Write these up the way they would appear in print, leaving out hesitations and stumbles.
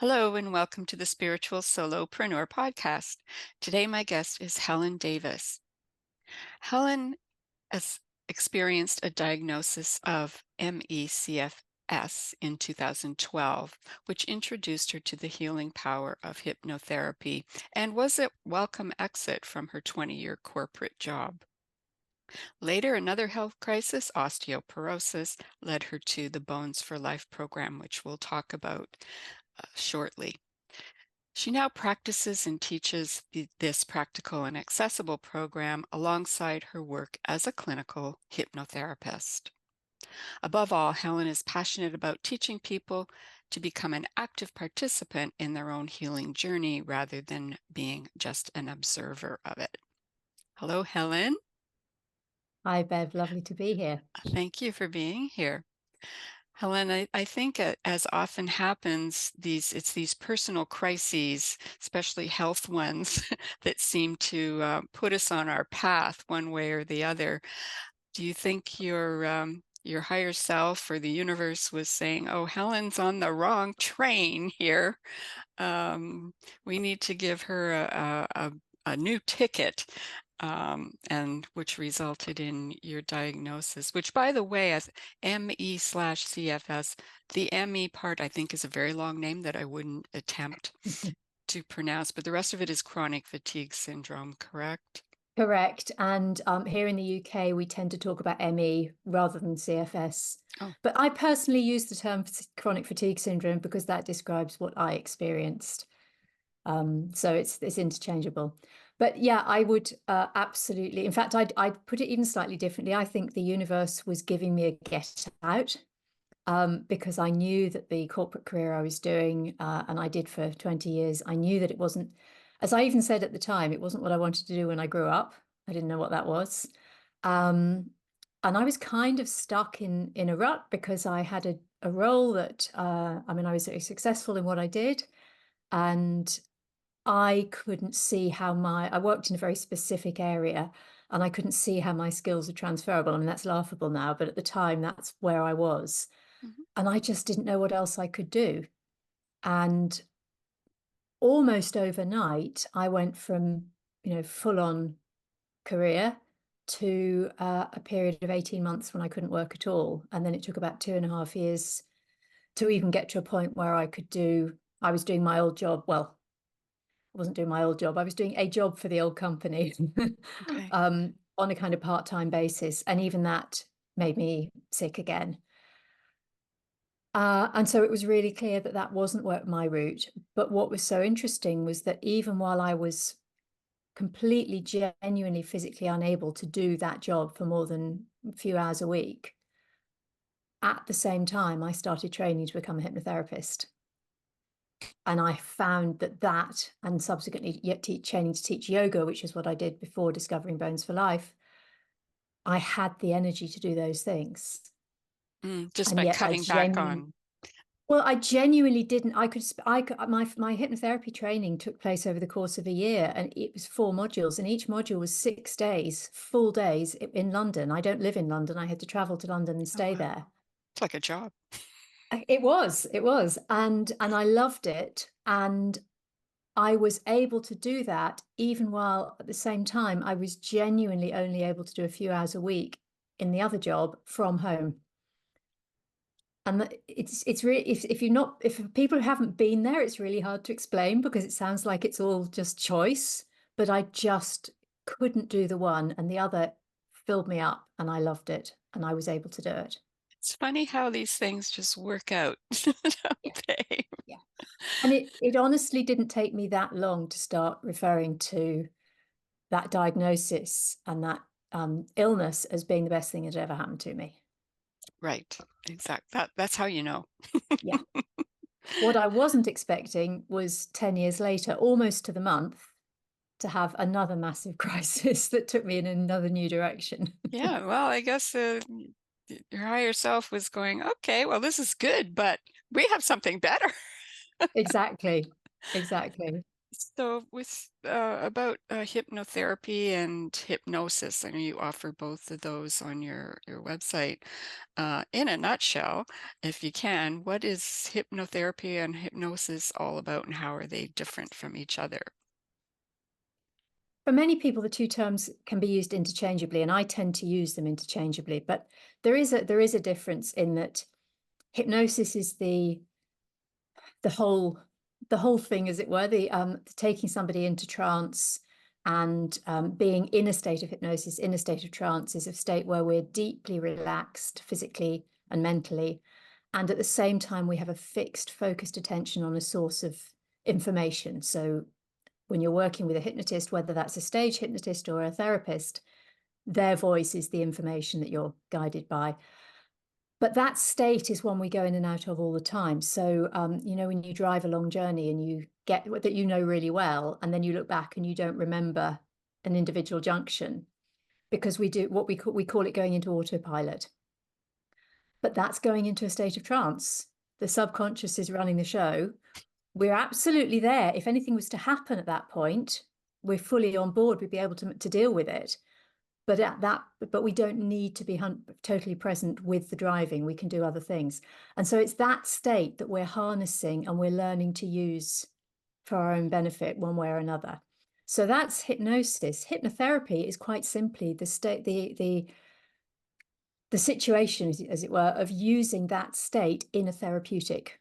Hello, and welcome to the Spiritual Solopreneur podcast. Today, my guest is Helen Davis. Helen has experienced a diagnosis of MECFS in 2012, which introduced her to the healing power of hypnotherapy and was a welcome exit from her 20-year corporate job. Later, another health crisis, osteoporosis, led her to the Bones for Life program, which we'll talk about shortly. She now practices and teaches this practical and accessible program alongside her work as a clinical hypnotherapist. Above all, Helen is passionate about teaching people to become an active participant in their own healing journey rather than being just an observer of it. Hello, Helen. Hi, Bev. Lovely to be here. Thank you for being here. Helen, I think as often happens, it's these personal crises, especially health ones, that seem to put us on our path one way or the other. Do you think your higher self or the universe was saying, "Oh, Helen's on the wrong train here. Um, we need to give her a new ticket," and which resulted in your diagnosis, which, by the way, as ME/CFS, the ME part I think is a very long name that I wouldn't attempt to pronounce, but the rest of it is chronic fatigue syndrome, correct? Correct. And here in the UK, we tend to talk about ME rather than CFS. Oh, But I personally use the term chronic fatigue syndrome because that describes what I experienced. So it's interchangeable. But yeah, I would absolutely. In fact, I'd put it even slightly differently. I think the universe was giving me a get out because I knew that the corporate career I was doing, and I did for 20 years, I knew that it wasn't, as I even said at the time, it wasn't what I wanted to do when I grew up. I didn't know what that was. Um, and I was kind of stuck in a rut because I had a role that, I was very successful in what I did. And I couldn't see how I worked in a very specific area and I couldn't see how my skills are transferable. I mean, that's laughable now, but at the time, that's where I was. mhm. And I just didn't know what else I could do. And almost overnight, I went from, full on career to a period of 18 months when I couldn't work at all. And then it took about 2.5 years to even get to a point where I was doing my old job. Well, I wasn't doing my old job. I was doing a job for the old company Okay. on a kind of part-time basis. And even that made me sick again. And so it was really clear that that wasn't my route. But what was so interesting was that even while I was completely, genuinely, physically unable to do that job for more than a few hours a week, at the same time, I started training to become a hypnotherapist. And I found that, and subsequently yet training to teach yoga, which is what I did before discovering Bones for Life, I had the energy to do those things. Just And by yet cutting back on. I genuinely didn't. My hypnotherapy training took place over the course of a year, and it was 4 modules, and each module was 6 days, full days in London. I don't live in London. I had to travel to London and Oh, stay wow. there. It's like a job. It was, and I loved it, and I was able to do that even while at the same time I was genuinely only able to do a few hours a week in the other job from home. And it's really, if people who haven't been there, it's really hard to explain because it sounds like it's all just choice, but I just couldn't do the one, and the other filled me up and I loved it and I was able to do it. It's funny how these things just work out, don't Yeah. they? Yeah. And it honestly didn't take me that long to start referring to that diagnosis and that illness as being the best thing that ever happened to me. Right. Exact. That's how you know. Yeah. What I wasn't expecting was 10 years later, almost to the month, to have another massive crisis that took me in another new direction. Yeah, well, I guess your higher self was going, okay, well, this is good, but we have something better. Exactly. Exactly. So with about hypnotherapy and hypnosis, I know you offer both of those on your website. In a nutshell, if you can, what is hypnotherapy and hypnosis all about, and how are they different from each other? For many people, the two terms can be used interchangeably, and I tend to use them interchangeably. But there is a difference in that hypnosis is the whole the whole thing, as it were, the taking somebody into trance and being in a state of hypnosis, in a state of trance, is a state where we're deeply relaxed physically and mentally, and at the same time we have a fixed, focused attention on a source of information. So when you're working with a hypnotist, whether that's a stage hypnotist or a therapist, their voice is the information that you're guided by. But that state is one we go in and out of all the time. So, when you drive a long journey and you get that you know really well, and then you look back and you don't remember an individual junction because we do what we call it going into autopilot. But that's going into a state of trance. The subconscious is running the show. We're absolutely there. If anything was to happen at that point, we're fully on board. We'd be able to deal with it. But we don't need to be totally present with the driving. We can do other things. And so it's that state that we're harnessing and we're learning to use for our own benefit one way or another. So that's hypnosis. Hypnotherapy is quite simply the state, the situation, as it were, of using that state in a therapeutic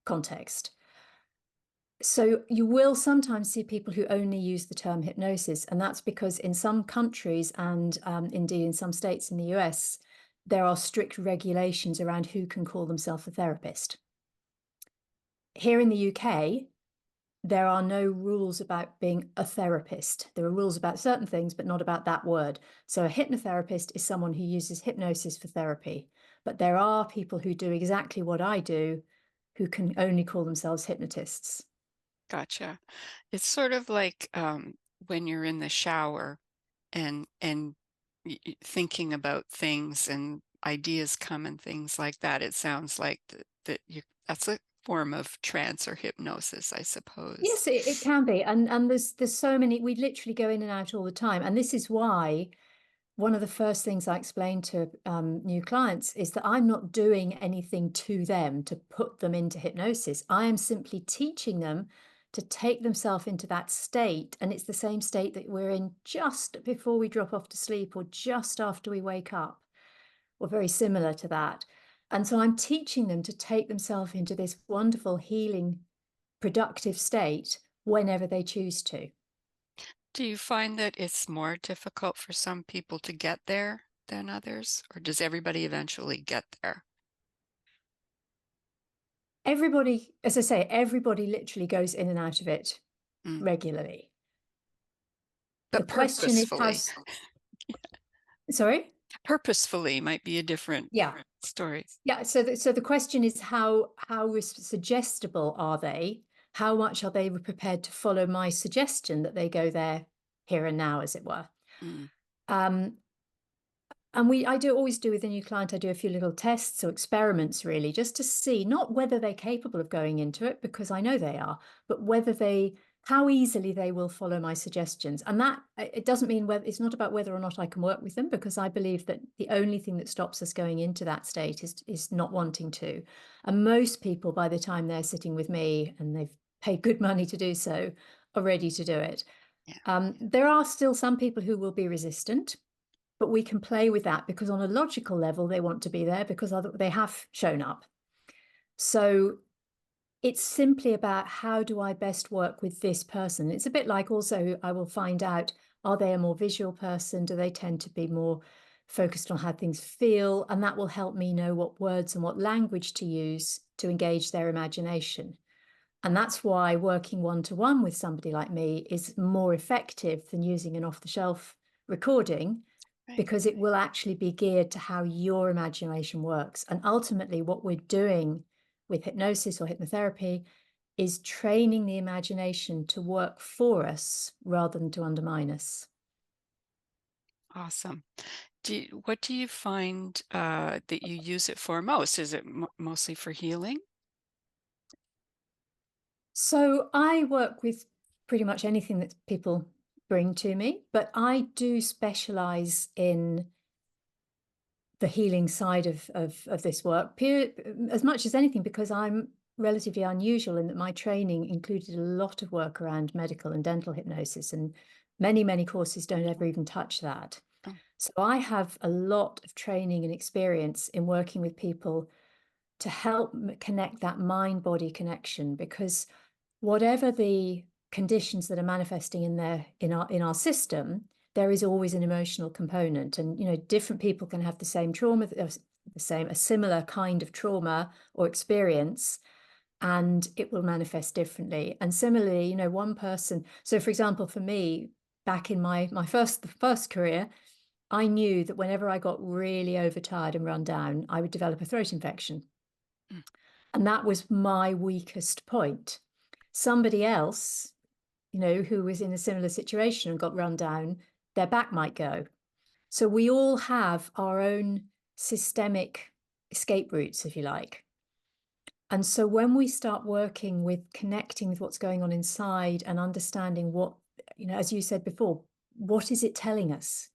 context. So you will sometimes see people who only use the term hypnosis, and that's because in some countries and indeed in some states in the US, there are strict regulations around who can call themselves a therapist. Here in the UK, there are no rules about being a therapist. There are rules about certain things, but not about that word. So a hypnotherapist is someone who uses hypnosis for therapy. But there are people who do exactly what I do who can only call themselves hypnotists. Gotcha. It's sort of like when you're in the shower and thinking about things and ideas come and things like that. It sounds like that you that's a form of trance or hypnosis, I suppose. Yes, it can be. And there's so many, we literally go in and out all the time. And this is why one of the first things I explain to new clients is that I'm not doing anything to them to put them into hypnosis. I am simply teaching them to take themselves into that state. And it's the same state that we're in just before we drop off to sleep or just after we wake up, or very similar to that. And so I'm teaching them to take themselves into this wonderful, healing, productive state whenever they choose to. Do you find that it's more difficult for some people to get there than others, or does everybody eventually get there? Everybody, as I say, everybody literally goes in and out of it Mm. regularly. The But question is how, purposefully. sorry? Purposefully might be a different Yeah. story. Yeah. So the question is how suggestible are they? How much are they prepared to follow my suggestion that they go there here and now, as it were? Mm. Um, And I do always do with a new client, I do a few little tests or experiments really, just to see not whether they're capable of going into it, because I know they are, but how easily they will follow my suggestions. And that it doesn't mean whether it's not about whether or not I can work with them, because I believe that the only thing that stops us going into that state is not wanting to. And most people, by the time they're sitting with me and they've paid good money to do so, are ready to do it. Yeah. There are still some people who will be resistant, but we can play with that because on a logical level, they want to be there because they have shown up. So it's simply about how do I best work with this person? It's a bit like also I will find out, are they a more visual person? Do they tend to be more focused on how things feel? And that will help me know what words and what language to use to engage their imagination. And that's why working one-to-one with somebody like me is more effective than using an off-the-shelf recording, Right. because it will actually be geared to how your imagination works. And ultimately, what we're doing with hypnosis or hypnotherapy is training the imagination to work for us rather than to undermine us. Awesome. What do you find that you use it for most? Is it mostly for healing? So I work with pretty much anything that people bring to me, but I do specialize in the healing side of this work, as much as anything, because I'm relatively unusual in that my training included a lot of work around medical and dental hypnosis, and many courses don't ever even touch that. Oh, So I have a lot of training and experience in working with people to help connect that mind-body connection, because whatever the conditions that are manifesting in our system, there is always an emotional component. And different people can have the same trauma, a similar kind of trauma or experience, and it will manifest differently. And similarly, one person, so for example, for me, back in my first career, I knew that whenever I got really overtired and run down, I would develop a throat infection. mm, And that was my weakest point. Somebody else, who was in a similar situation and got run down, their back might go. So we all have our own systemic escape routes, if you like. And so when we start working with connecting with what's going on inside and understanding what, as you said before, what is it telling us?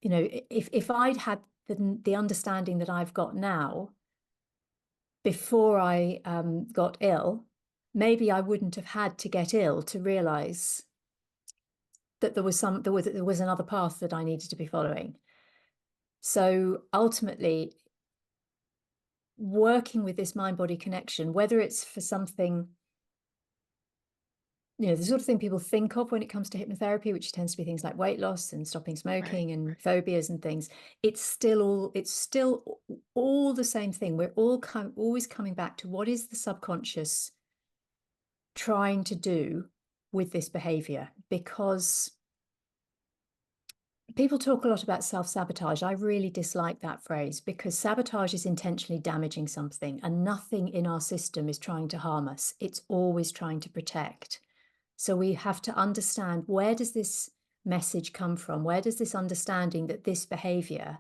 If I'd had the understanding that I've got now before I got ill, maybe I wouldn't have had to get ill to realize that there was another path that I needed to be following. So ultimately, working with this mind-body connection, whether it's for something, the sort of thing people think of when it comes to hypnotherapy, which tends to be things like weight loss and stopping right. smoking and phobias and things, it's still all the same thing. We're always coming back to what is the subconscious trying to do with this behavior, because people talk a lot about self-sabotage. I really dislike that phrase, because sabotage is intentionally damaging something, and nothing in our system is trying to harm us. It's always trying to protect. So we have to understand, where does this message come from? Where does this understanding that this behavior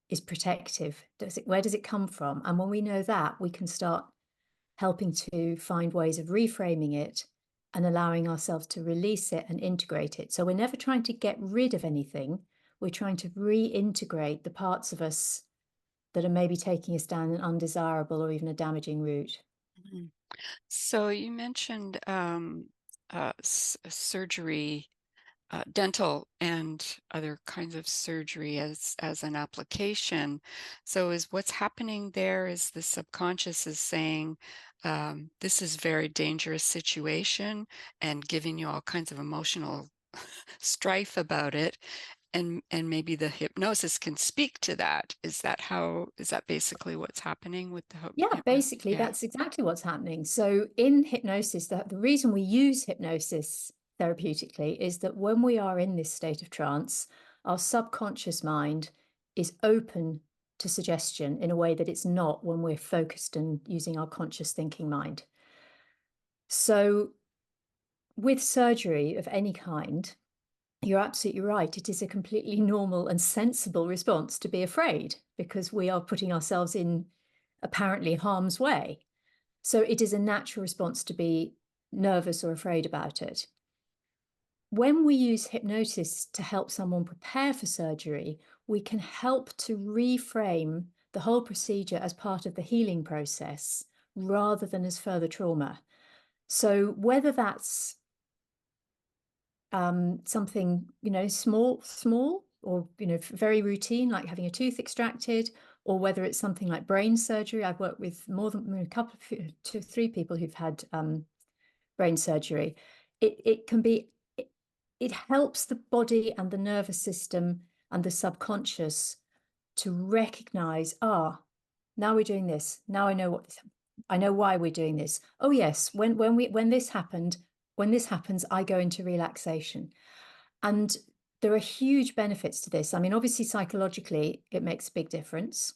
is protective, where does it come from? And when we know that, we can start helping to find ways of reframing it and allowing ourselves to release it and integrate it. So we're never trying to get rid of anything. We're trying to reintegrate the parts of us that are maybe taking us down an undesirable or even a damaging route. mhm. So you mentioned surgery, dental and other kinds of surgery as an application. So is what's happening there is the subconscious is saying, this is very dangerous situation and giving you all kinds of emotional strife about it. And maybe the hypnosis can speak to that. Is that basically what's happening with the Yeah, hypnosis? basically, Yeah. that's exactly what's happening. So in hypnosis, the reason we use hypnosis therapeutically is that when we are in this state of trance, our subconscious mind is open to suggestion in a way that it's not when we're focused and using our conscious thinking mind. So with surgery of any kind, you're absolutely right. It is a completely normal and sensible response to be afraid, because we are putting ourselves in apparently harm's way. So it is a natural response to be nervous or afraid about it. When we use hypnosis to help someone prepare for surgery, we can help to reframe the whole procedure as part of the healing process rather than as further trauma. So whether that's something, small or, very routine, like having a tooth extracted, or whether it's something like brain surgery. I've worked with more than a couple of 2 3 people who've had brain surgery. It can be, it helps the body and the nervous system and the subconscious to recognize, now we're doing this. Now I know why we're doing this. Oh yes, when this happens, I go into relaxation. And there are huge benefits to this. I mean, obviously, psychologically, it makes a big difference,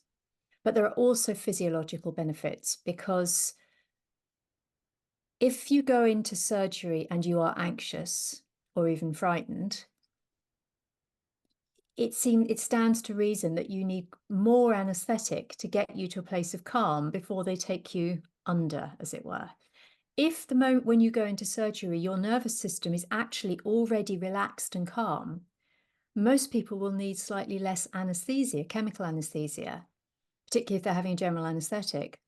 but there are also physiological benefits, because if you go into surgery and you are anxious or even frightened, it stands to reason that you need more anesthetic to get you to a place of calm before they take you under, as it were. if the moment when you go into surgery, your nervous system is actually already relaxed and calm, most people will need slightly less anesthesia, chemical anesthesia, particularly if they're having a general anesthetic.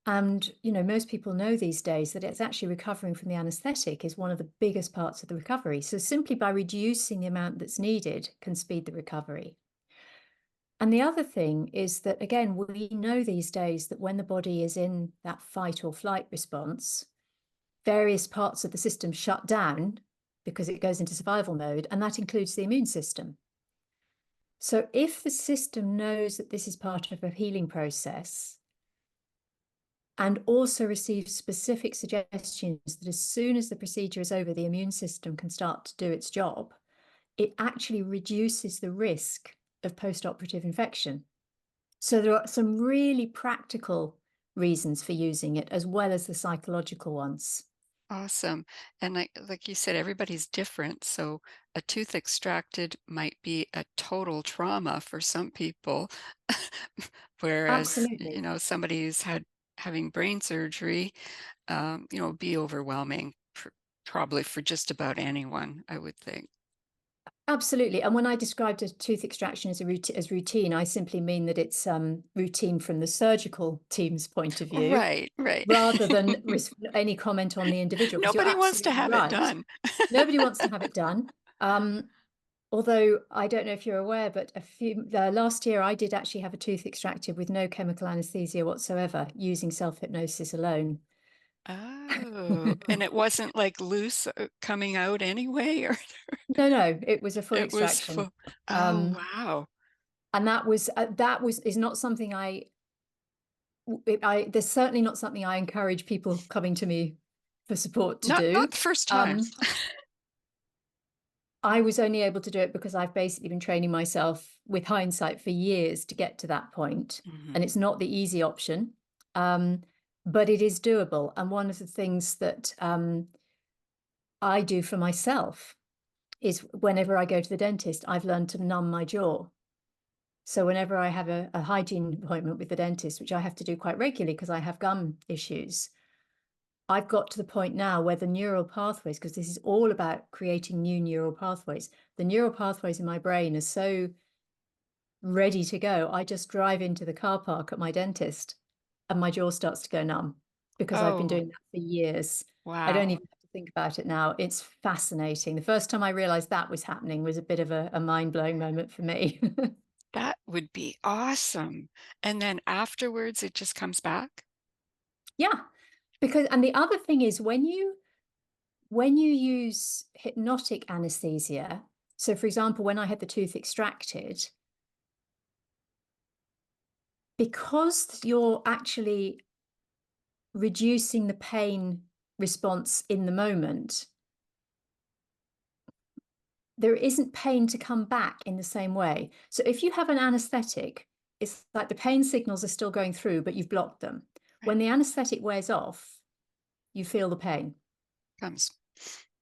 And, most people know these days that it's actually recovering from the anesthetic is one of the biggest parts of the recovery. So simply by reducing the amount that's needed can speed the recovery. And the other thing is that, again, we know these days that when the body is in that fight or flight response, various parts of the system shut down because it goes into survival mode, and that includes the immune system. So if the system knows that this is part of a healing process and also receives specific suggestions that as soon as the procedure is over, the immune system can start to do its job, it actually reduces the risk of post-operative infection. So there are some really practical reasons for using it, as well as the psychological ones. Awesome. And like you said, everybody's different. So a tooth extracted might be a total trauma for some people, whereas, Absolutely. somebody who's having brain surgery, be overwhelming, probably for just about anyone, I would think. Absolutely. And when I described a tooth extraction as routine, I simply mean that it's routine from the surgical team's point of view, Right, right. rather than any comment on the individual, because you're Nobody wants to absolutely have it right. done. Nobody wants to have it done. Although I don't know if you're aware, but last year I did actually have a tooth extracted with no chemical anesthesia whatsoever, using self-hypnosis alone. Oh, and it wasn't like loose coming out anyway, or No, no, it was a full it was extraction. full. Oh, Um, wow. and that was is not something there's certainly not something I encourage people coming to me for support to Not do. the first time. Um, I was only able to do it because I've basically been training myself with hindsight for years to get to that point. And Mhm. it's not the easy option, um, but it is doable. And one of the things that I do for myself is whenever I go to the dentist, I've learned to numb my jaw. So whenever I have a hygiene appointment with the dentist, which I have to do quite regularly because I have gum issues, I've got to the point now where the neural pathways, because this is all about creating new neural pathways, the neural pathways in my brain are so ready to go. I just drive into the car park at my dentist and my jaw starts to go numb because I've been Oh, doing that for years. I don't wow. even have to think about it now. It's fascinating. The first time I realized that was happening was a bit of a mind-blowing moment for me. That would be awesome. And then afterwards, it just comes back? Yeah, because and the other thing is when you use hypnotic anesthesia, so for example, when I had the tooth extracted, because you're actually reducing the pain response in the moment, there isn't pain to come back in the same way. So if you have an anesthetic, it's like the pain signals are still going through, but you've blocked them. Right. When the anesthetic wears off, you feel the pain. Comes.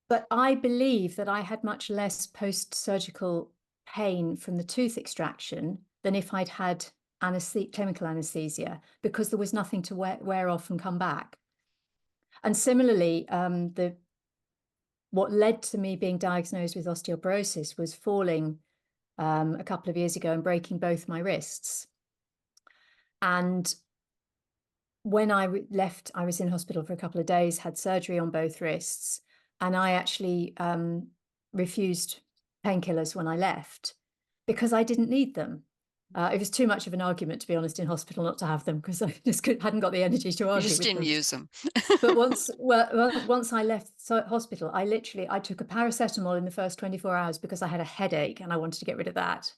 But I believe that I had much less post-surgical pain from the tooth extraction than if I'd had chemical anesthesia, because there was nothing to wear off and come back. And similarly, what led to me being diagnosed with osteoporosis was falling a couple of years ago and breaking both my wrists. And when I left, I was in hospital for a couple of days, had surgery on both wrists, and I actually refused painkillers when I left because I didn't need them. It was too much of an argument, to be honest, in hospital not to have them because I just hadn't got the energy to You argue just with didn't them. use them. But once I left hospital, I took a paracetamol in the first 24 hours because I had a headache and I wanted to get rid of that.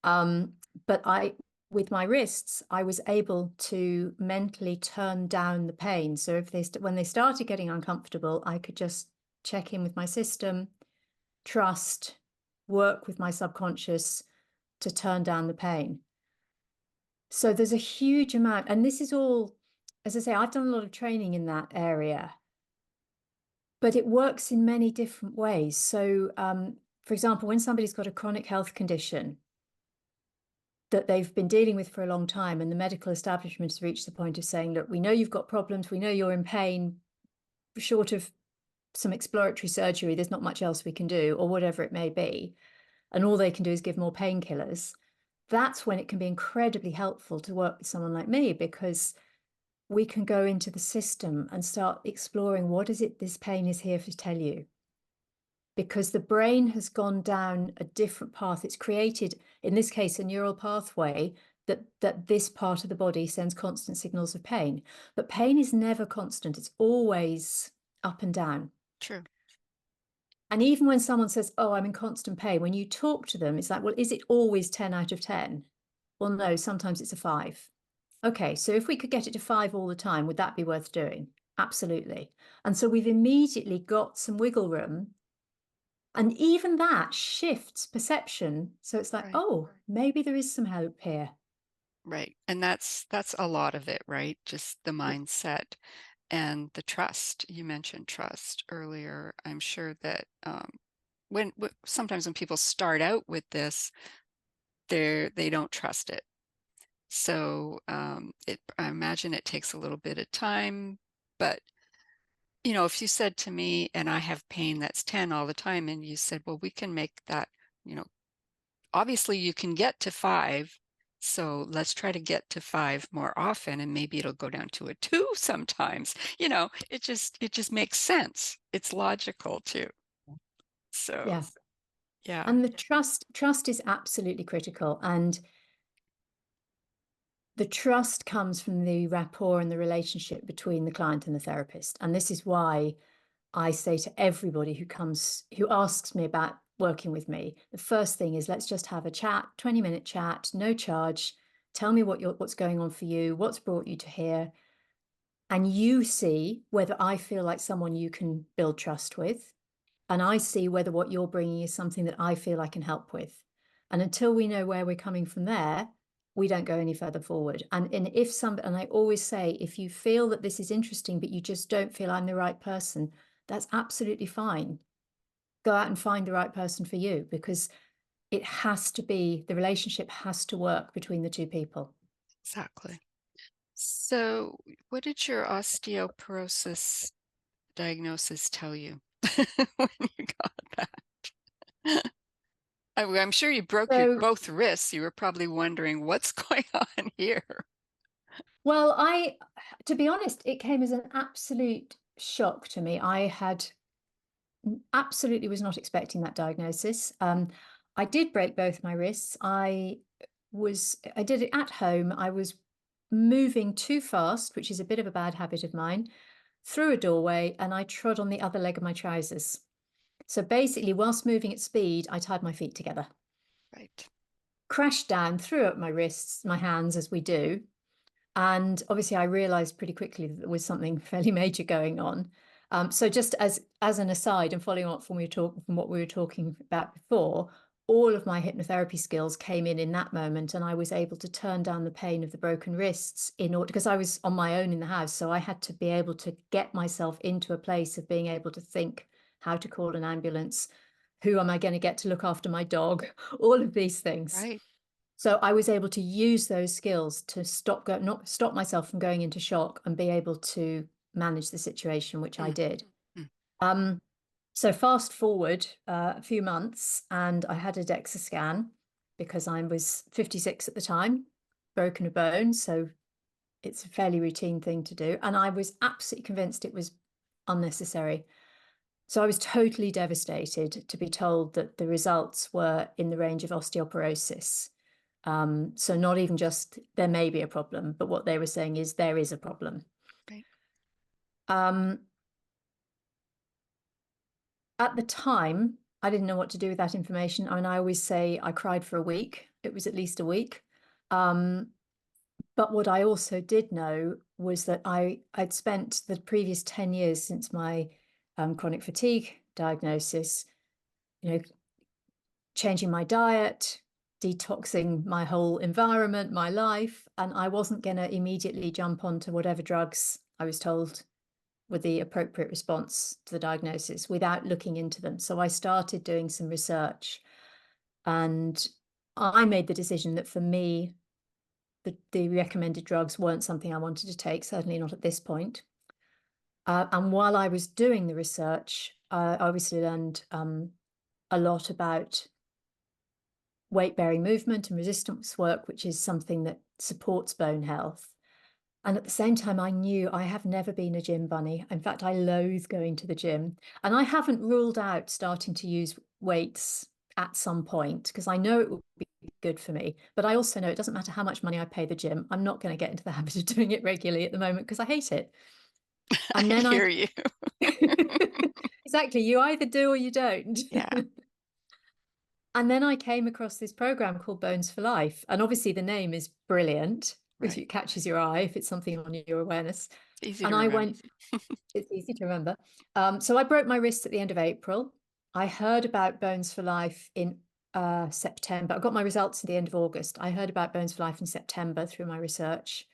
Um, but with my wrists, I was able to mentally turn down the pain. So when they started getting uncomfortable, I could just check in with my system, trust, work with my subconscious to turn down the pain. So there's a huge amount, and this is all, as I say, I've done a lot of training in that area, but it works in many different ways. So, for example, when somebody's got a chronic health condition that they've been dealing with for a long time, and the medical establishment has reached the point of saying, look, we know you've got problems, we know you're in pain, short of some exploratory surgery, there's not much else we can do, or whatever it may be, and all they can do is give more painkillers, that's when it can be incredibly helpful to work with someone like me, because we can go into the system and start exploring what is it this pain is here to tell you. Because the brain has gone down a different path. It's created, in this case, a neural pathway that this part of the body sends constant signals of pain. But pain is never constant. It's always up and down. True. And even when someone says, oh, I'm in constant pain, when you talk to them, it's like, well, is it always 10 out of 10? Well, no, sometimes it's a 5. Okay, so if we could get it to 5 all the time, would that be worth doing? Absolutely. And so we've immediately got some wiggle room. And even that shifts perception. So it's like, Right. oh, maybe there is some hope here. Right. And that's a lot of it, right? Just the mindset and the trust. You mentioned trust earlier. I'm sure that sometimes when people start out with this, they don't trust it. So I imagine it takes a little bit of time, but if you said to me, and I have pain that's 10 all the time, and you said, well, we can make that, you know, obviously you can get to 5. So let's try to get to 5 more often, and maybe it'll go down to a 2 sometimes. It just makes sense. It's logical too. So Yeah. yeah, And the trust is absolutely critical. And the trust comes from the rapport and the relationship between the client and the therapist. And this is why I say to everybody who asks me about working with me, the first thing is, let's just have a chat, 20-minute chat, no charge. Tell me what's going on for you, what's brought you to here. And you see whether I feel like someone you can build trust with. And I see whether what you're bringing is something that I feel I can help with. And until we know where we're coming from there, we don't go any further forward. And I always say, if you feel that this is interesting, but you just don't feel I'm the right person, that's absolutely fine. Go out and find the right person for you, because the relationship has to work between the two people. exactly. So what did your osteoporosis diagnosis tell you when you got that? I'm sure you broke your So, both wrists. You were probably wondering what's going on here. well, to be honest, it came as an absolute shock to me. I had absolutely was not expecting that diagnosis. I did break both my wrists. I did it at home. I was moving too fast, which is a bit of a bad habit of mine, through a doorway, and I trod on the other leg of my trousers. So basically, whilst moving at speed, I tied my feet together, Right. crashed down, threw up my wrists, my hands, as we do. And obviously, I realized pretty quickly that there was something fairly major going on. So just as an aside, and following up from what we were talking about before, all of my hypnotherapy skills came in that moment, and I was able to turn down the pain of the broken wrists in order, because I was on my own in the house, so I had to be able to get myself into a place of being able to think how to call an ambulance, who am I going to get to look after my dog, all of these things. Right. So I was able to use those skills to not stop myself from going into shock, and be able to manage the situation, which I Mm, did. mm. Um, so fast forward a few months, and I had a DEXA scan because I was 56 at the time, broken a bone. So it's a fairly routine thing to do. And I was absolutely convinced it was unnecessary. So I was totally devastated to be told that the results were in the range of osteoporosis. So not even just there may be a problem, but what they were saying is there is a problem. Right. Um, at the time, I didn't know what to do with that information. I mean, I always say I cried for a week. It was at least a week. Um, but what I also did know was that I'd spent the previous 10 years since my chronic fatigue diagnosis, you know, changing my diet, detoxing my whole environment, my life, and I wasn't going to immediately jump onto whatever drugs I was told were the appropriate response to the diagnosis without looking into them. So I started doing some research, and I made the decision that for me, the recommended drugs weren't something I wanted to take, certainly not at this point. And while I was doing the research, I obviously learned a lot about weight-bearing movement and resistance work, which is something that supports bone health. And at the same time, I knew I have never been a gym bunny. In fact, I loathe going to the gym. And I haven't ruled out starting to use weights at some point because I know it will be good for me. But I also know it doesn't matter how much money I pay the gym. I'm not going to get into the habit of doing it regularly at the moment because I hate it. I And then I hear you. exactly, you either do or you don't. Yeah, And then I came across this program called Bones for Life. And obviously the name is brilliant if right. it catches your eye, if it's something on your awareness. It's easy And to I remember. went, it's easy to remember. So I broke my wrist at the end of April. I heard about Bones for Life in September. I got my results at the end of August. I heard about Bones for Life in September through my research.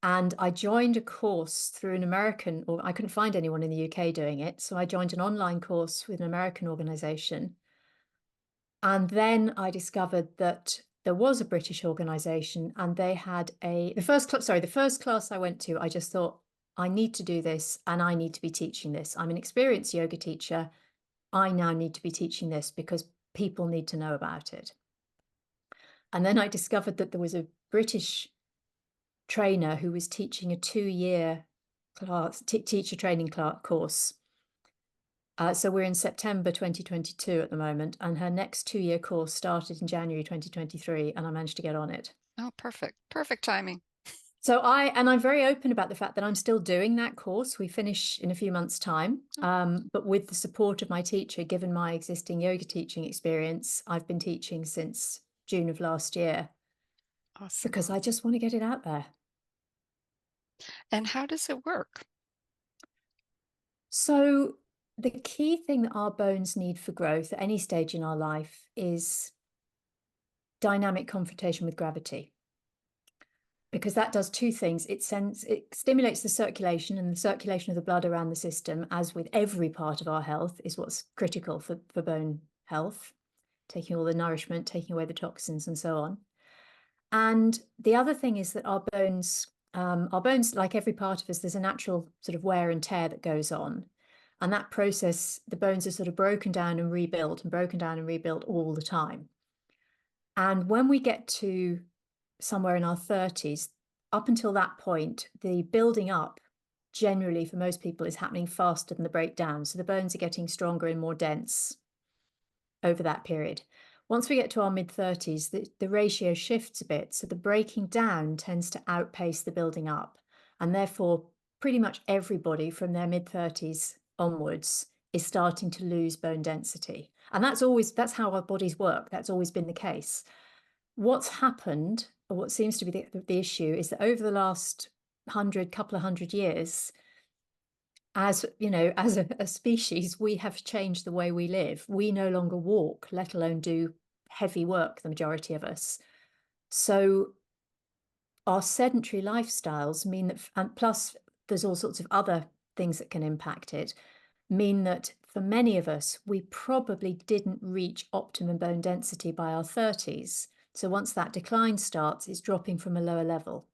And I joined a course through an American, or I couldn't find anyone in the UK doing it. So I joined an online course with an American organization. And then I discovered that there was a British organization and they had the first class I went to, I just thought, I need to do this and I need to be teaching this. I'm an experienced yoga teacher. I now need to be teaching this because people need to know about it. And then I discovered that there was a British trainer who was teaching a 2-year class, teacher training course. So we're in September 2022 at the moment, and her next 2-year course started in January 2023, and I managed to get on it. Oh, perfect. Perfect timing. So I'm very open about the fact that I'm still doing that course. We finish in a few months' time, Oh, but with the support of my teacher, given my existing yoga teaching experience, I've been teaching since June of last year awesome. because I just want to get it out there. And how does it work? So the key thing that our bones need for growth at any stage in our life is dynamic confrontation with gravity, because that does two things. It stimulates the circulation, and the circulation of the blood around the system, as with every part of our health, is what's critical for bone health, taking all the nourishment, taking away the toxins, and so on. And the other thing is that our bones, like every part of us, there's a natural sort of wear and tear that goes on. And that process, the bones are sort of broken down and rebuilt and broken down and rebuilt all the time. And when we get to somewhere in our 30s, up until that point, the building up generally for most people is happening faster than the breakdown. So the bones are getting stronger and more dense over that period. Once we get to our mid-30s, the ratio shifts a bit. So the breaking down tends to outpace the building up. And therefore, pretty much everybody from their mid-30s onwards is starting to lose bone density. And that's how our bodies work. That's always been the case. What's happened, or what seems to be the issue, is that over the last couple of hundred years, as you know, as a species, we have changed the way we live. We no longer walk, let alone do heavy work, the majority of us. So our sedentary lifestyles mean that, and plus there's all sorts of other things that can impact it, mean that for many of us, we probably didn't reach optimum bone density by our 30s. So once that decline starts, it's dropping from a lower level.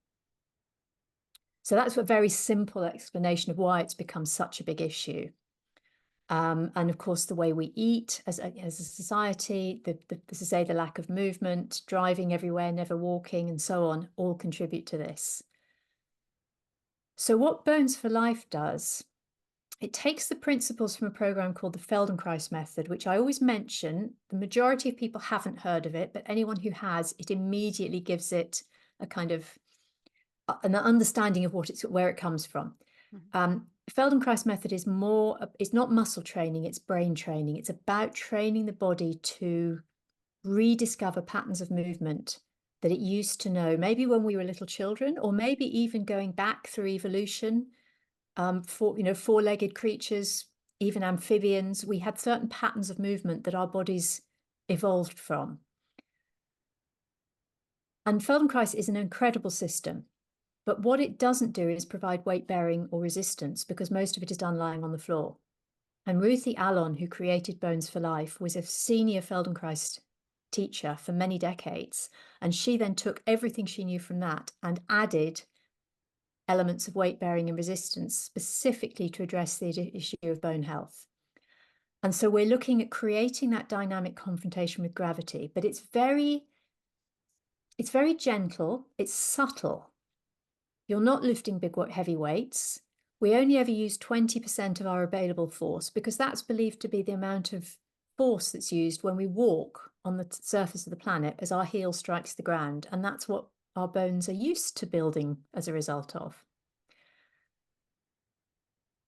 So that's a very simple explanation of why it's become such a big issue. And of course, the way we eat as a society, as I say, the lack of movement, driving everywhere, never walking, and so on, all contribute to this. So what Bones for Life does, it takes the principles from a program called the Feldenkrais method, which I always mention. The majority of people haven't heard of it, but anyone who has, it immediately gives it a kind of an understanding of where it comes from. Mhm. Feldenkrais method is it's not muscle training, it's brain training. It's about training the body to rediscover patterns of movement that it used to know, maybe when we were little children, or maybe even going back through evolution. Four-legged creatures, even amphibians, we had certain patterns of movement that our bodies evolved from. And Feldenkrais is an incredible system. But what it doesn't do is provide weight bearing or resistance, because most of it is done lying on the floor. And Ruthie Allon, who created Bones for Life, was a senior Feldenkrais teacher for many decades. And she then took everything she knew from that and added elements of weight bearing and resistance, specifically to address the issue of bone health. And so we're looking at creating that dynamic confrontation with gravity, but it's very gentle, it's subtle. You're not lifting big, heavy weights. We only ever use 20% of our available force because that's believed to be the amount of force that's used when we walk on the surface of the planet as our heel strikes the ground. And that's what our bones are used to building as a result of.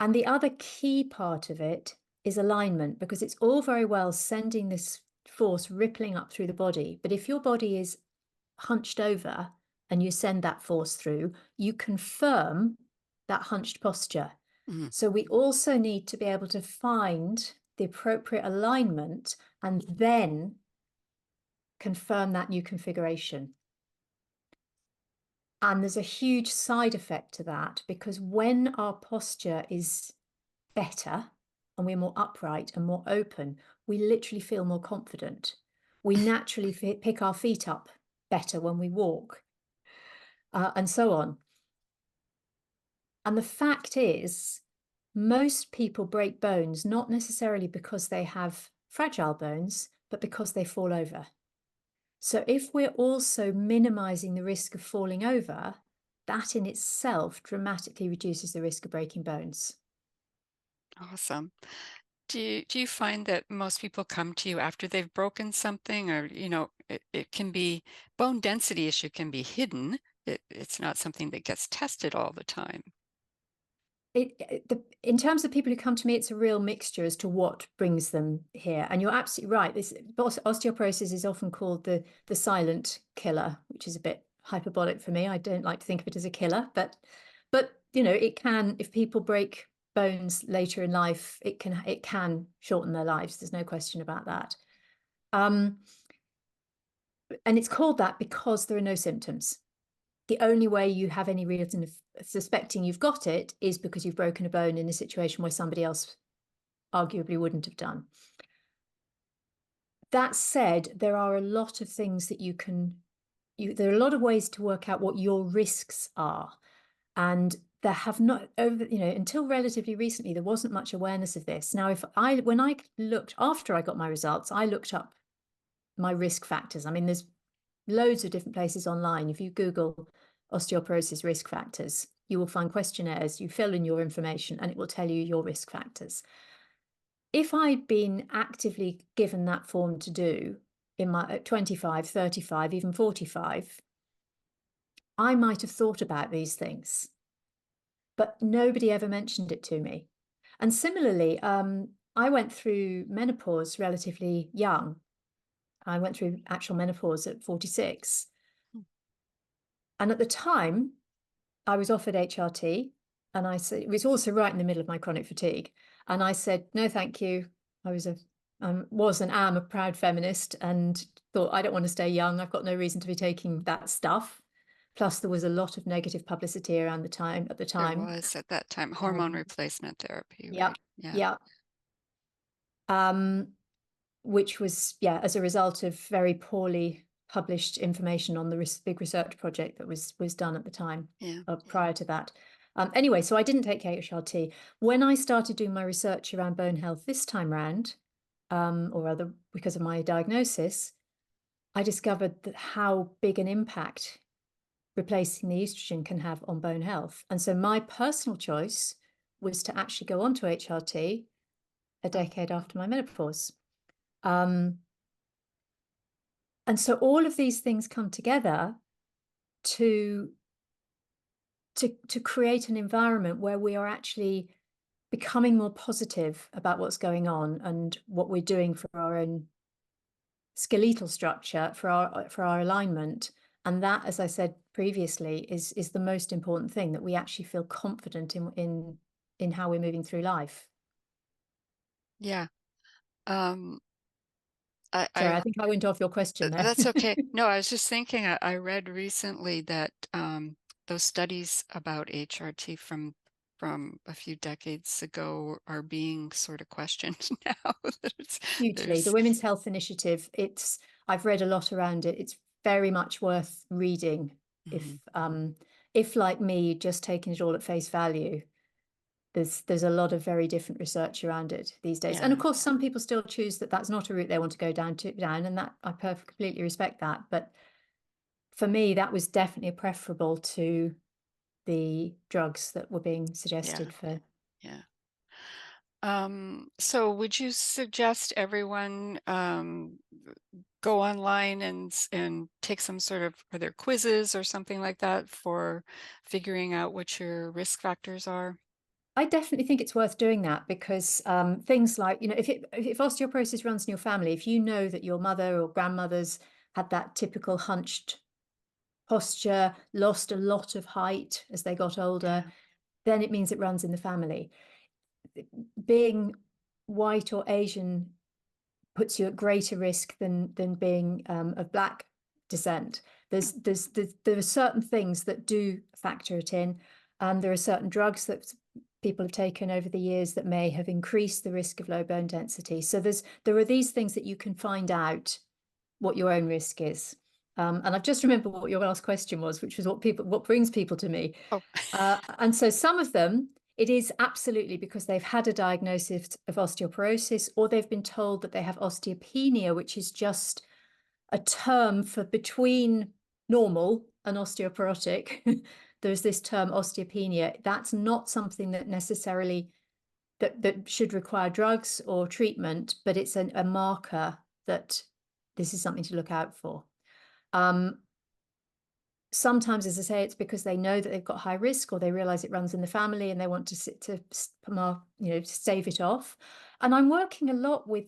And the other key part of it is alignment, because it's all very well sending this force rippling up through the body. But if your body is hunched over and you send that force through, you confirm that hunched posture. Mm. So we also need to be able to find the appropriate alignment and then confirm that new configuration. And there's a huge side effect to that, because when our posture is better and we're more upright and more open, we literally feel more confident. We naturally pick our feet up better when we walk, and so on. And the fact is, most people break bones not necessarily because they have fragile bones, but because they fall over. So if we're also minimizing the risk of falling over, that in itself dramatically reduces the risk of breaking bones. Awesome. Do you find that most people come to you after they've broken something, or it can be bone density issue can be hidden. It's not something that gets tested all the time. In terms of people who come to me, it's a real mixture as to what brings them here. And you're absolutely right. This osteoporosis is often called the silent killer, which is a bit hyperbolic for me. I don't like to think of it as a killer, but it can, if people break bones later in life, it can shorten their lives. There's no question about that. And it's called that because there are no symptoms. The only way you have any reason of suspecting you've got it is because you've broken a bone in a situation where somebody else arguably wouldn't have done. That said, there are a lot of things that there are a lot of ways to work out what your risks are. And there have not until relatively recently, there wasn't much awareness of this. Now, when I looked after I got my results, I looked up my risk factors. I mean, there's loads of different places online. If you Google osteoporosis risk factors, you will find questionnaires. You fill in your information and it will tell you your risk factors. If I'd been actively given that form to do in my 25, 35, even 45, I might have thought about these things, but nobody ever mentioned it to me. And similarly, I went through menopause relatively young. I went through actual menopause at 46. And at the time, I was offered HRT, and I said, it was also right in the middle of my chronic fatigue. And I said, no, thank you. I was and am a proud feminist and thought, I don't want to stay young. I've got no reason to be taking that stuff. Plus, there was a lot of negative publicity around at the There time. was at that time hormone replacement therapy, Yeah, right? Yeah. yeah. Which was, as a result of very poorly published information on the big research project that was done at the time, Yeah. prior to that. Anyway, so I didn't take HRT. When I started doing my research around bone health this time round, or rather because of my diagnosis, I discovered how big an impact replacing the estrogen can have on bone health. And so my personal choice was to actually go on to HRT a Oh, decade after my menopause. And so all of these things come together to create an environment where we are actually becoming more positive about what's going on and what we're doing for our own skeletal structure, for our alignment. And that, as I said previously, is the most important thing, that we actually feel confident in how we're moving through life. yeah. Um, I, Sorry, I I think I went off your question there. That's okay. No, I was just thinking, I read recently that those studies about HRT from a few decades ago are being sort of questioned now. Hugely. The There's Women's Health Initiative, I've read a lot around it. It's very much worth reading if mhm. if, like me, you'd just taken it all at face value, there's a lot of very different research around it these days. And of Yeah. course, some people still choose that that's not a route they want to go down, and that I perfectly completely respect that. But for me, that was definitely preferable to the drugs that were being Yeah. suggested for. Yeah. So would you suggest everyone go online and take some sort of, are there quizzes or something like that for figuring out what your risk factors are? I definitely think it's worth doing that because things like, if osteoporosis runs in your family, if you know that your mother or grandmothers had that typical hunched posture, lost a lot of height as they got older, Yeah. then it means it runs in the family. Being white or Asian puts you at greater risk than being of black descent. There are certain things that do factor it in, and there are certain drugs that people have taken over the years that may have increased the risk of low bone density. So there are these things that you can find out what your own risk is. And I've just remembered what your last question was, which was what brings people to me. Oh, And so some of them, it is absolutely because they've had a diagnosis of osteoporosis, or they've been told that they have osteopenia, which is just a term for between normal and osteoporotic. There's this term osteopenia. That's not something that necessarily that should require drugs or treatment, but it's a marker that this is something to look out for. Um, Sometimes, as I say, it's because they know that they've got high risk, or they realize it runs in the family and they want to stave it off. And I'm working a lot with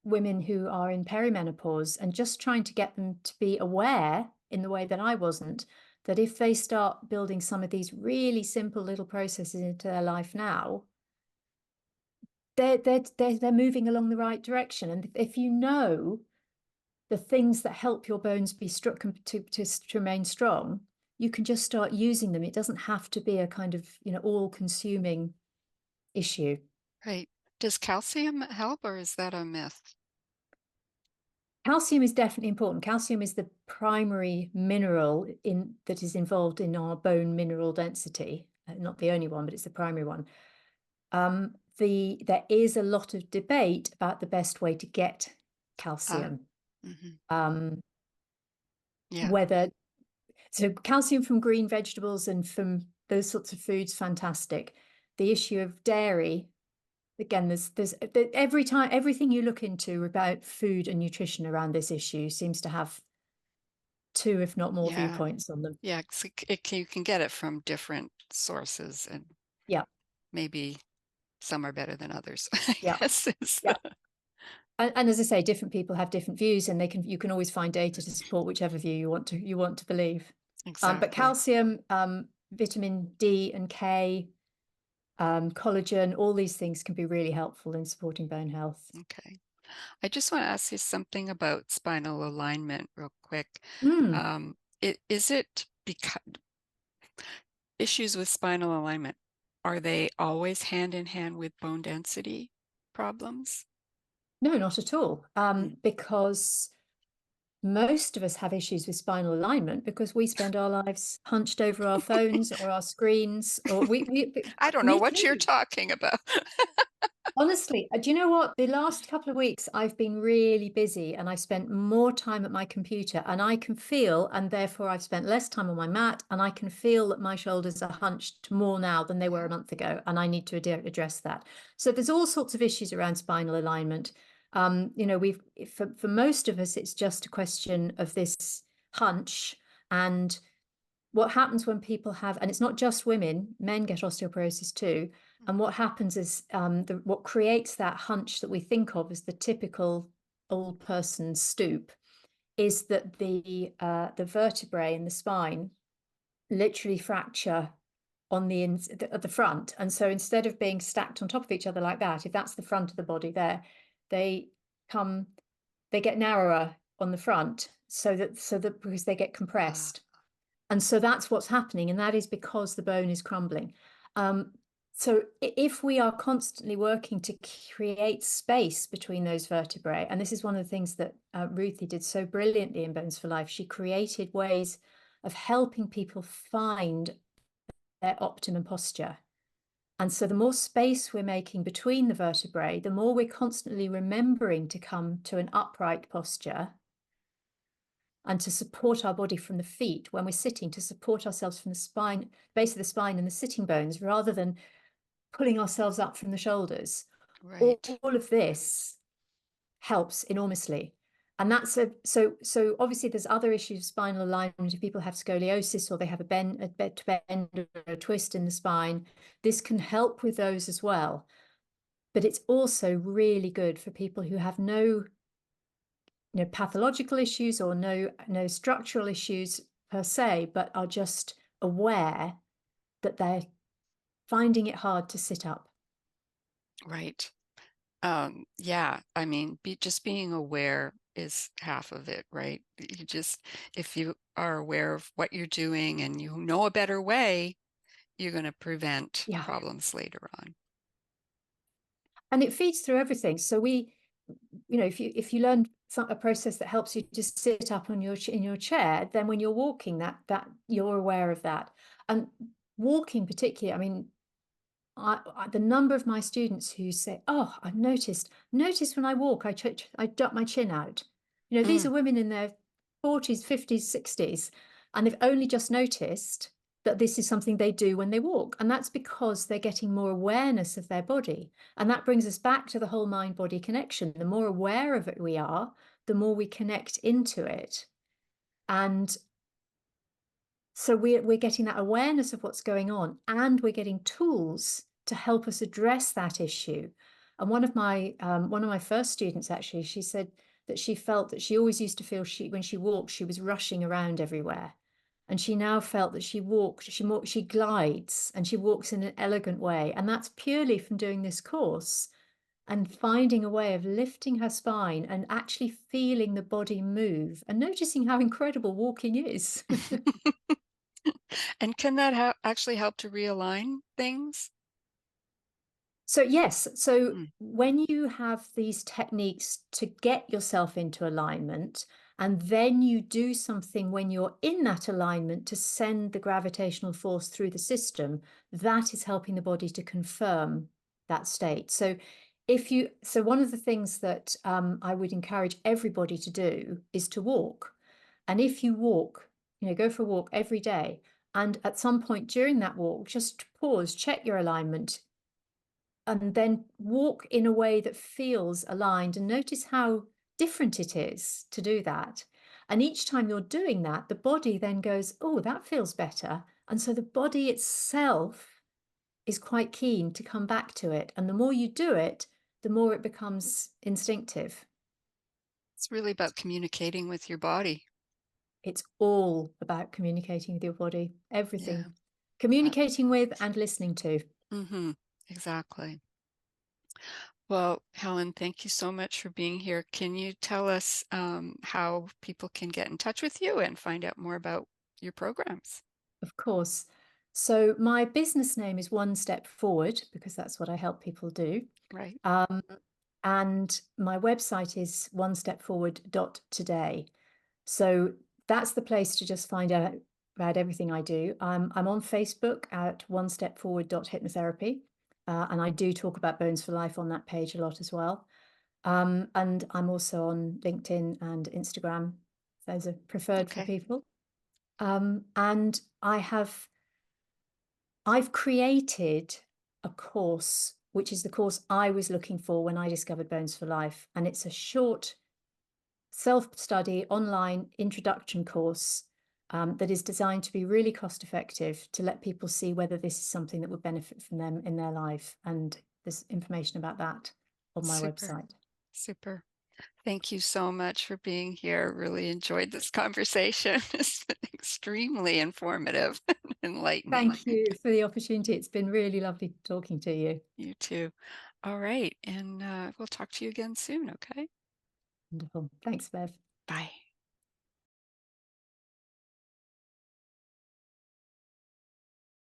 women who are in perimenopause and just trying to get them to be aware in the way that I wasn't, that if they start building some of these really simple little processes into their life now, they're moving along the right direction. And if you know the things that help your bones be to remain strong, you can just start using them. It doesn't have to be a kind of, all-consuming issue. right. Does calcium help or is that a myth? Calcium is definitely important. Calcium is the primary mineral that is involved in our bone mineral density. Not the only one, but it's the primary one. There is a lot of debate about the best way to get Ah, calcium. hmm. Um, Yeah. whether So calcium from green vegetables and from those sorts of foods, fantastic. The issue of dairy, again, there's every time everything you look into about food and nutrition around this issue seems to have two, if not more, Yeah. viewpoints on them. Yeah. 'Cause you can get it from different sources and Yeah, maybe some are better than others, I yeah, guess is yeah. And as I say, different people have different views, and you can always find data to support whichever view you want to believe. But exactly. calcium, vitamin D and K, collagen, all these things can be really helpful in supporting bone health. Okay. I just want to ask you something about spinal alignment real quick. Mm. Is it because issues with spinal alignment, are they always hand in hand with bone density problems? No, not at all. Mm. Because most of us have issues with spinal alignment because we spend our lives hunched over our phones or our screens, or I don't know me what you're too. talking about. Honestly, do you know what? The last couple of weeks, I've been really busy and I spent more time at my computer, and I can feel, and therefore I've spent less time on my mat, and I can feel that my shoulders are hunched more now than they were a Yeah. month ago, and I need to address that. So there's all sorts of issues around spinal alignment. We've for most of us, it's just a question of this hunch. And what happens when people have, and it's not just women, men get osteoporosis too. And what happens is what creates that hunch that we think of as the typical old person stoop is that the vertebrae in the spine literally fracture on at the front. And so instead of being stacked on top of each other like that, if that's the front of the body there, they come, they get narrower on the front so that because they get Ah, compressed. And so that's what's happening. And that is because the bone is crumbling. So if we are constantly working to create space between those vertebrae, and this is one of the things that Ruthie did so brilliantly in Bones for Life, she created ways of helping people find their optimum posture. And so the more space we're making between the vertebrae, the more we're constantly remembering to come to an upright posture and to support our body from the feet when we're sitting, to support ourselves from the spine, base of the spine and the sitting bones, rather than pulling ourselves up from the shoulders. Right. All of this helps enormously. And that's so obviously there's other issues of spinal alignment. If people have scoliosis or they have a bend or a twist in the spine, this can help with those as well. But it's also really good for people who have no pathological issues or no structural issues per se, but are just aware that they're finding it hard to sit up. Right. Yeah, I mean, just being aware is half of it, right? You just, if you are aware of what you're doing and you know a better way, you're going to prevent Yeah. problems later on. And it feeds through everything. So if you learn a process that helps you just sit up on in your chair, then when you're walking, that you're aware of that. And walking particularly, I mean, the number of my students who say, "Oh, I've noticed when I walk, I duck my chin out." These Mm, are women in their 40s, 50s, 60s, and they've only just noticed that this is something they do when they walk. And that's because they're getting more awareness of their body. And that brings us back to the whole mind-body connection. The more aware of it we are, the more we connect into it. And so we're getting that awareness of what's going on, and we're getting tools to help us address that issue. And one of my first students, actually, she said that she felt that she always used to feel when she walked, she was rushing around everywhere. And she now felt that she glides and she walks in an elegant way. And that's purely from doing this course and finding a way of lifting her spine and actually feeling the body move and noticing how incredible walking is. and can that actually help to realign things? So yes, so Mm, when you have these techniques to get yourself into alignment, and then you do something when you're in that alignment to send the gravitational force through the system, that is helping the body to confirm that state. So one of the things that I would encourage everybody to do is to walk. And if you walk, go for a walk every day, and at some point during that walk, just pause, check your alignment, and then walk in a way that feels aligned, and notice how different it is to do that. And each time you're doing that, the body then goes, "Oh, that feels better." And so the body itself is quite keen to come back to it. And the more you do it, the more it becomes instinctive. it's really about communicating with your body. It's all about communicating with your body, Yeah. everything. Uh, Communicating with and listening to. mm-hmm, exactly. Well, Helen, thank you so much for being here. Can you tell us how people can get in touch with you and find out more about your programs? Of course. So my business name is One Step Forward because that's what I help people do. Right. Um, and my website is onestepforward.today. So that's the place to just find out about everything I do. I'm on Facebook at onestepforward.hypnotherapy. And I do talk about Bones for Life on that page a lot as well. And I'm also on LinkedIn and Instagram. Those are preferred for Okay. people. And I've created a course, which is the course I was looking for when I discovered Bones for Life. And it's a short self-study online introduction course that is designed to be really cost effective, to let people see whether this is something that would benefit from them in their life. And there's information about that on my Super. website. Super. Thank you so much for being here. Really enjoyed this conversation. It's been extremely informative and enlightening. Thank you for the opportunity. It's been really lovely talking to you. You too. All right. And we'll talk to you again soon. Okay. Wonderful. Thanks, Bev. Bye.